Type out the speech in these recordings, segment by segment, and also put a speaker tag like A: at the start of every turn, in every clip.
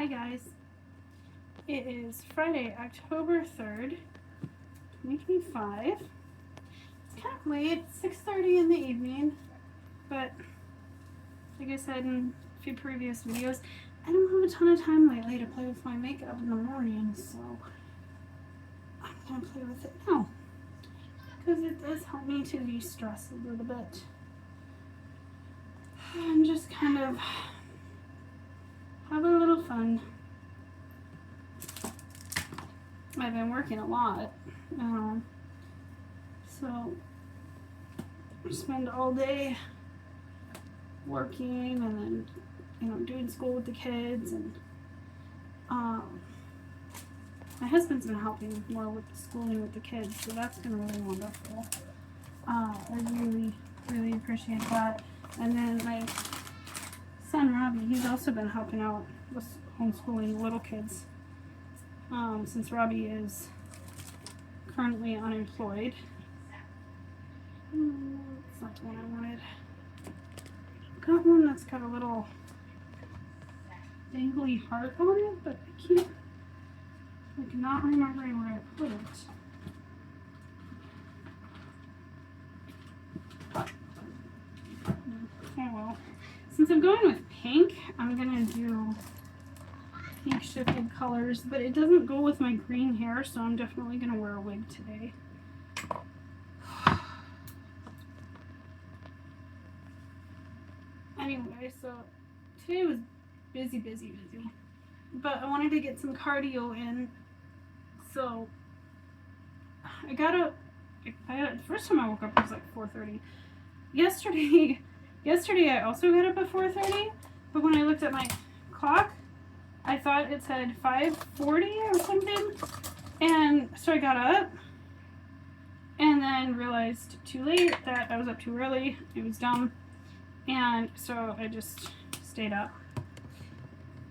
A: Hi guys, it is Friday, October 3rd, 2025. It's kind of late, 6:30 in the evening, but like I said in a few previous videos, I don't have a ton of time lately to play with my makeup in the morning, so I'm gonna play with it now because it does help me to de-stress a little bit and just kind of have a little fun. I've been working a lot, so I spend all day working and then doing school with the kids, and my husband's been helping more with the schooling with the kids, so that's been really wonderful. I really appreciate that. And then my son Robbie, he's also been helping out with homeschooling little kids, since Robbie is currently unemployed. That's not the one I wanted. Got one that's got a little dangly heart on it, but I cannot remember where I put it. Oh well. Since I'm going with pink, I'm gonna do pink shifted colors, but it doesn't go with my green hair, so I'm definitely gonna wear a wig today. Anyway, so today was busy, but I wanted to get some cardio in, so I got up. The first time I woke up was like 4:30. Yesterday I also got up at 4:30, but when I looked at my clock, I thought it said 5:40 or something, and so I got up and then realized too late that I was up too early. It was dumb, and so I just stayed up.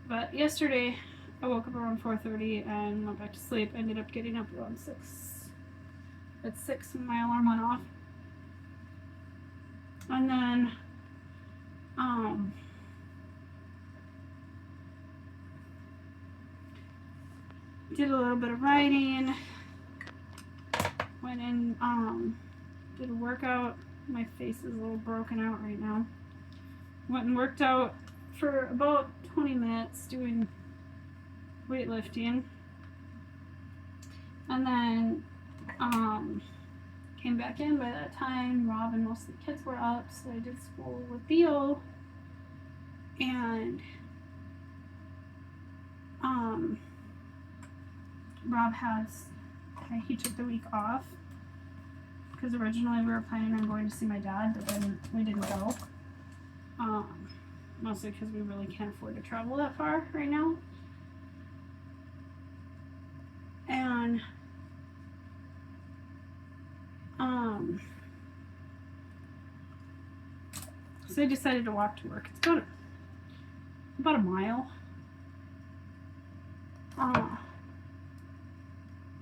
A: But yesterday I woke up around 4:30 and went back to sleep. Ended up getting up around 6. At 6 when my alarm went off. And then did a little bit of writing, went in, did a workout. My face is a little broken out right now. Went and worked out for about 20 minutes doing weightlifting, and then came back in. By that time, Rob and most of the kids were up, so I did school with Theo, and Rob he took the week off because originally we were planning on going to see my dad, but then we didn't go, mostly because we really can't afford to travel that far right now. And so I decided to walk to work. It's about a mile.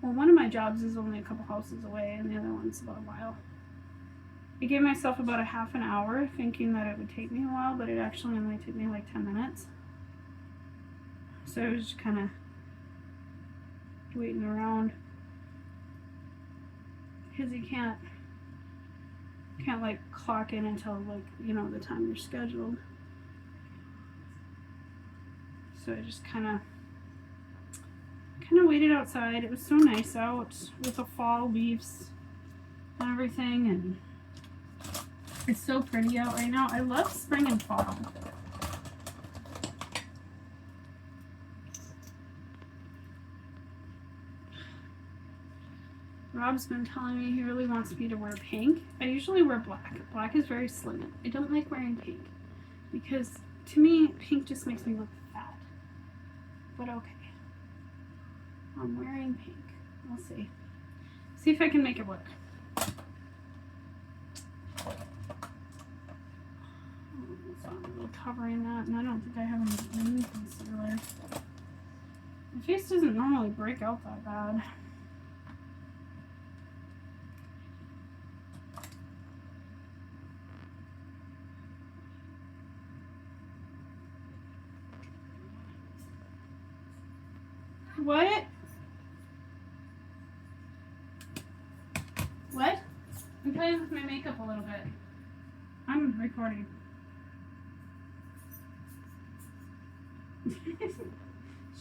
A: Well, one of my jobs is only a couple houses away, and the other one's about a mile. I gave myself about a half an hour, thinking that it would take me a while, but it actually only took me like 10 minutes. So I was just kind of waiting around, because you can't like clock in until like the time you're scheduled. So I just kind of waited outside. It was so nice out with the fall leaves and everything, and it's so pretty out right now. I love spring and fall. Rob's been telling me he really wants me to wear pink. I usually wear black. Black is very slim. I don't like wearing pink because to me, pink just makes me look fat. But okay. I'm wearing pink. We'll see. See if I can make it work. So I'm really covering that, and I don't think I have any concealer. My face doesn't normally break out that bad. What? What? I'm playing with my makeup a little bit. I'm recording.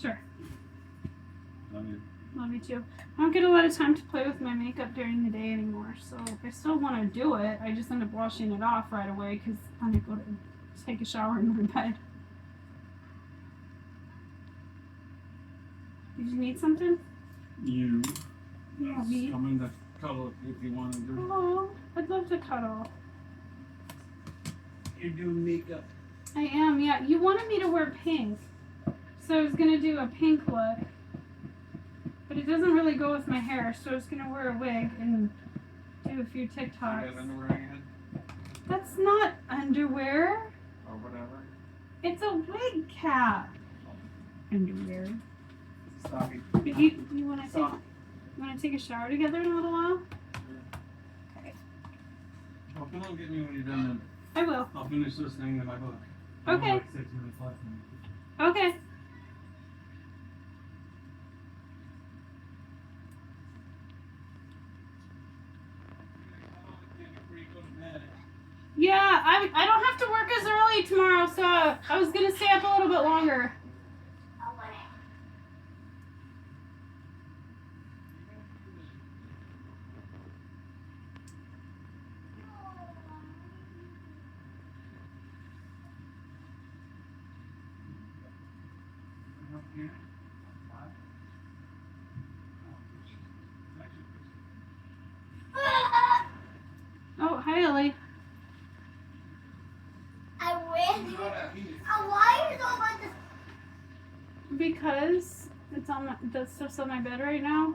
A: Sure.
B: Love you.
A: Love you too. I don't get a lot of time to play with my makeup during the day anymore, so I still want to do it. I just end up washing it off right away because then I go to take a shower and go to bed. Did you need something?
B: You.
A: Yeah, me.
B: I'm in the cuddle if you want to do.
A: Oh, I'd love to cuddle.
B: You're doing makeup.
A: I am, yeah. You wanted me to wear pink, so I was gonna do a pink look, but it doesn't really go with my hair, so I was gonna wear a wig and do a few
B: You
A: TikToks.
B: got underwear on your head?
A: That's not underwear.
B: Or whatever.
A: It's a wig cap. Underwear.
B: Stocking.
A: But you wanna take a shower together in a little while? Okay.
B: Well, come on, get me when you're done. Then
A: I will.
B: I'll finish this thing in my book.
A: Okay.
B: Like 6 minutes left.
A: Okay. Yeah, I don't have to work as early tomorrow, so I was gonna stay up a little bit longer. Oh, hi Ellie.
C: Why is all like this?
A: Because it's on the stuff's on my bed right now.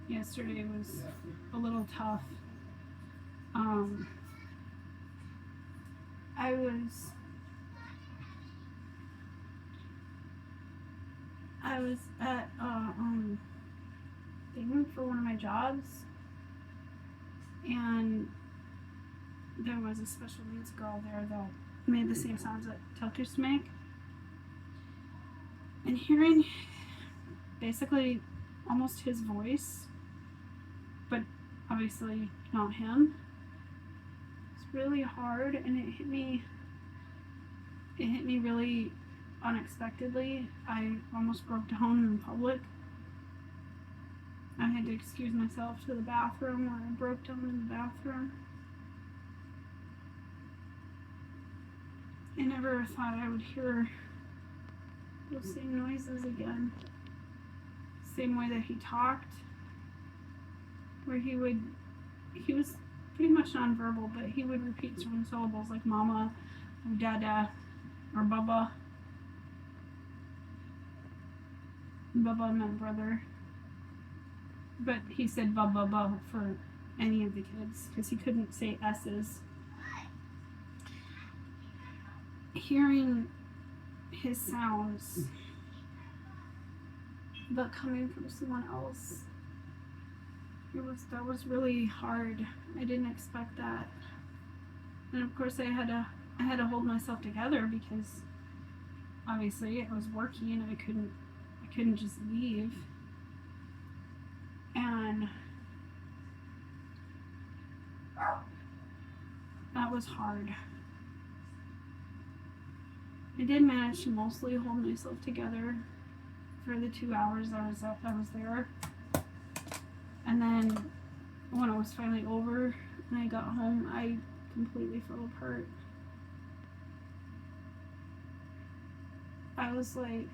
A: Yesterday was a little tough. I was at thing for one of my jobs, and there was a special needs girl there that made the same sounds that Tuck used to make. And hearing basically almost his voice, but obviously not him, it's really hard, and it hit me really unexpectedly. I almost broke down in public. I had to excuse myself to the bathroom where I broke down in the bathroom. I never thought I would hear those same noises again. Same way that he talked, where he was pretty much nonverbal, but he would repeat certain syllables like mama, or dada, or baba. Baba meant brother. But he said ba ba ba for any of the kids because he couldn't say S's. Hearing his sounds, but coming from someone else, that was really hard. I didn't expect that, and of course I had to hold myself together because obviously I was working and I couldn't just leave. And that was hard. I did manage to mostly hold myself together for the 2 hours I was there. And then when it was finally over and I got home, I completely fell apart. I was like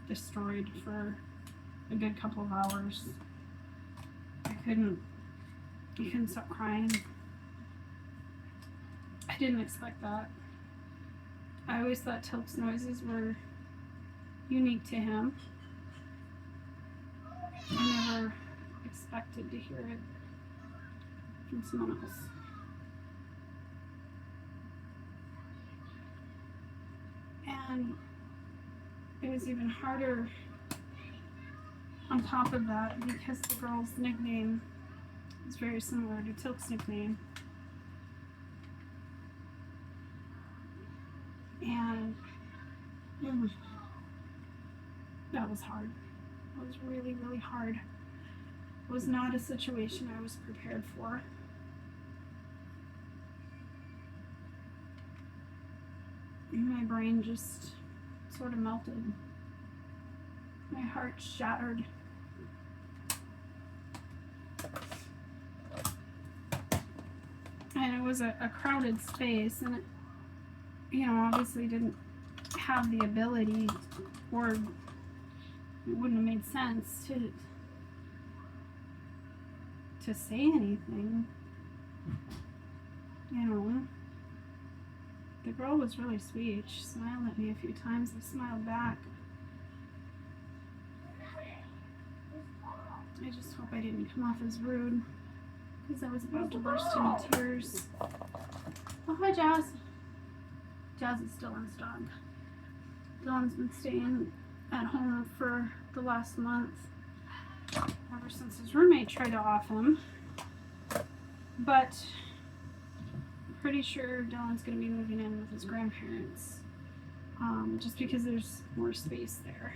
A: destroyed for a good couple of hours. I couldn't stop crying. I didn't expect that. I always thought Tilk's noises were unique to him. I never expected to hear it from someone else. And it was even harder on top of that because the girl's nickname It's very similar to Tilk's nickname. And that was hard. It was really, really hard. It was not a situation I was prepared for. And my brain just sort of melted. My heart shattered. And it was a crowded space, and it, obviously didn't have the ability, or it wouldn't have made sense to say anything. The girl was really sweet. She smiled at me a few times. I smiled back. I just hope I didn't come off as rude, because I was about to burst into tears. Oh, hi, Jazz. Jazz is still in stock. Dylan's been staying at home for the last month, ever since his roommate tried to off him. But I'm pretty sure Dylan's going to be moving in with his grandparents, just because there's more space there.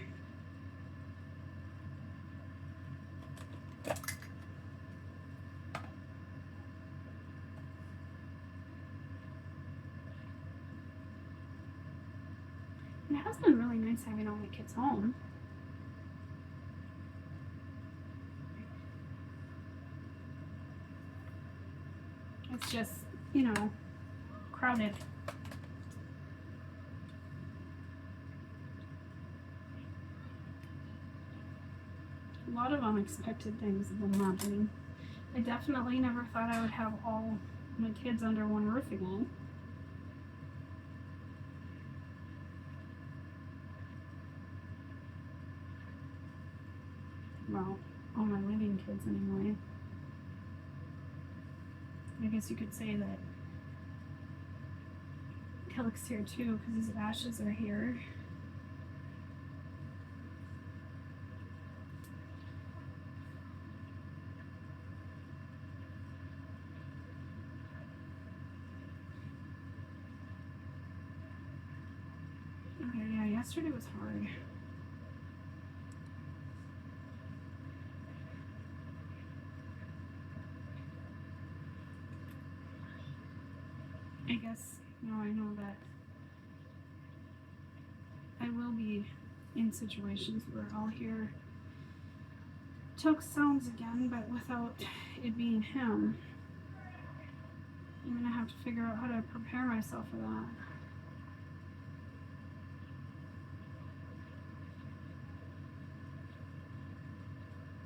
A: It has been really nice having all my kids home. It's just, crowded. A lot of unexpected things have been happening. I definitely never thought I would have all my kids under one roof again. Well, all my living kids anyway. I guess you could say that Tilk's here too, because his ashes are here. Okay, yeah, yesterday was hard. I guess, I know that I will be in situations where I'll hear Tilk's sounds again, but without it being him. I'm gonna have to figure out how to prepare myself for that.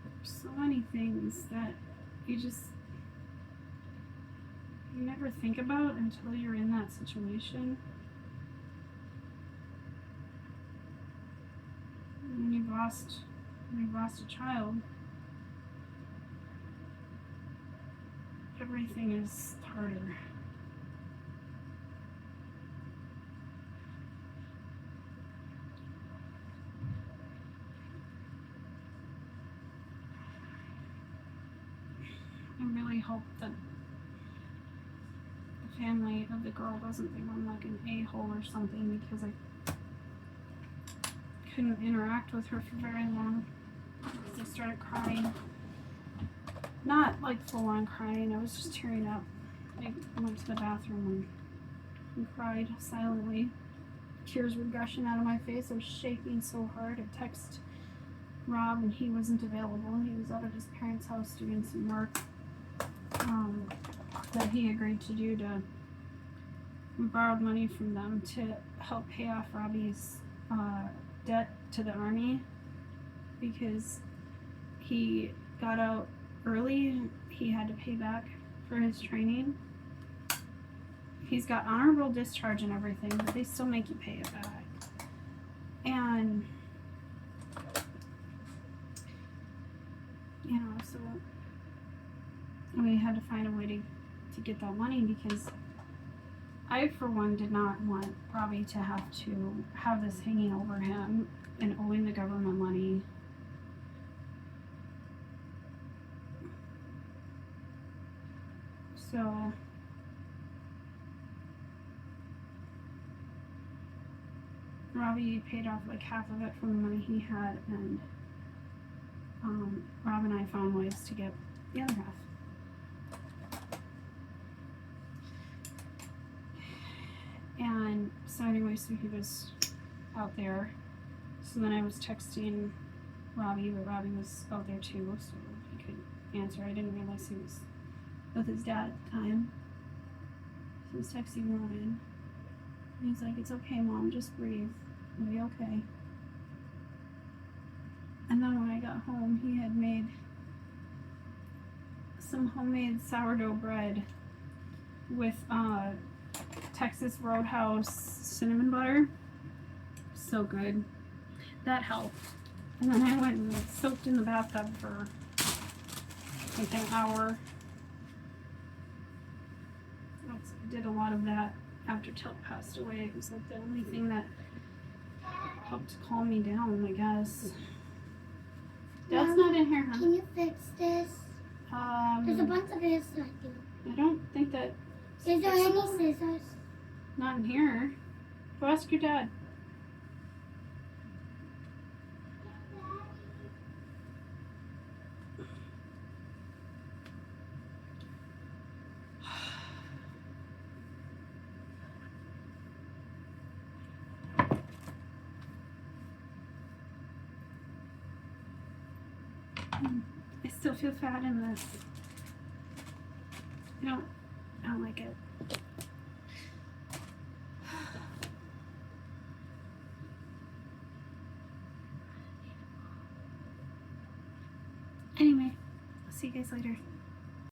A: There's so many things that you never think about until you're in that situation. When you've lost a child, everything is harder. I really hope that family of the girl doesn't think I'm like an a-hole or something, because I couldn't interact with her for very long because I started crying. Not like full on crying, I was just tearing up. I went to the bathroom and cried silently. Tears were gushing out of my face. I was shaking so hard. I texted Rob and he wasn't available. He was out at his parents' house doing some work that he agreed to do. We borrowed money from them to help pay off Robbie's debt to the Army, because he got out early. He had to pay back for his training. He's got honorable discharge and everything, but they still make you pay it back. And so we had to find a way to get that money, because I, for one, did not want Robbie to have this hanging over him and owing the government money. So Robbie paid off like half of it from the money he had, and Rob and I found ways to get the other half. And so anyway, so he was out there. So then I was texting Robbie, but Robbie was out there too, so he could answer. I didn't realize he was with his dad at the time. So I was texting Ryan. And he's like, "It's okay, Mom, just breathe. It'll be okay." And then when I got home, he had made some homemade sourdough bread with Texas Roadhouse cinnamon butter. So good. That helped. And then I went and soaked in the bathtub for like an hour. I did a lot of that after Tilt passed away. It was like the only thing that helped calm me down, I guess. Dad's not in here, huh?
C: Can you fix this? There's a bunch of hairs stuck in.
A: I don't think that.
C: Is there any scissors?
A: Not in here. Go ask your dad. I still feel fat in this. I don't like it. Anyway, I'll see you guys later.